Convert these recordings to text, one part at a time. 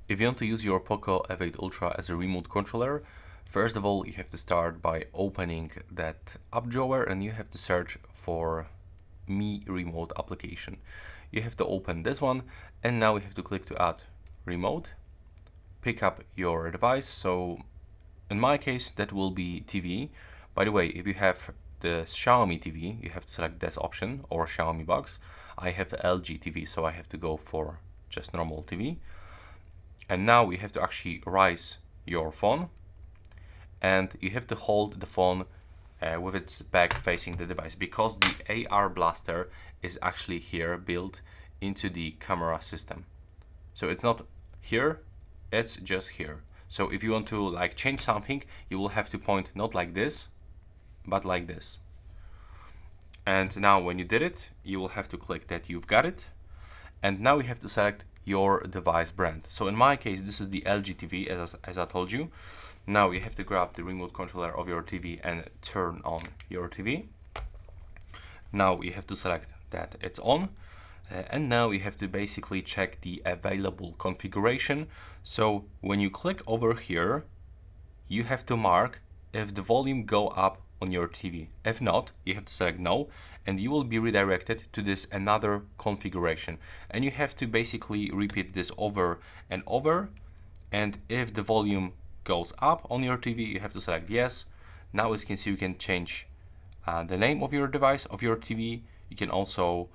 If you want to use your Poco F8 Ultra as a remote controller, first of all, you have to start by opening that app drawer and you have to search for Mi Remote application. You have to open this one and now you have to click to add remote, pick up your device. So in my case, that will be TV. By the way, if you have the Xiaomi TV, you have to select this option or Xiaomi box. I have the LG TV, so I have to go for just normal TV. And now you have to actually raise your phone and you have to hold the phone with its back facing the device, because the AR blaster is actually here built into the camera system. So it's not here, it's just here. So if you want to like change something, you will have to point not like this, but like this. And now when you did it, you will have to click that you've got it. And now you have to select your device brand. So in my case, this is the LG TV, as I told you. Now you have to grab the remote controller of your TV and turn on your TV. Now you have to select that it's on. And now you have to basically check the available configuration. So when you click over here, you have to mark if the volume go up on your TV. If not, you have to select no, and you will be redirected to this another configuration. And you have to basically repeat this over and over. And if the volume goes up on your TV, you have to select yes. Now as you can see, you can change the name of your device, of your TV. You can also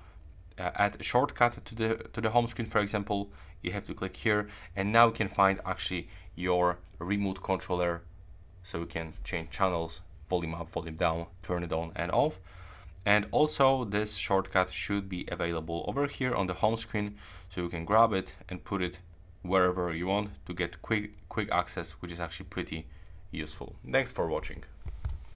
add a shortcut to the home screen, for example. You have to click here, and now you can find actually your remote controller, so you can change channels, volume up, volume down, turn it on and off. And also this shortcut should be available over here on the home screen, so you can grab it and put it wherever you want to get quick access, which is actually pretty useful. Thanks for watching.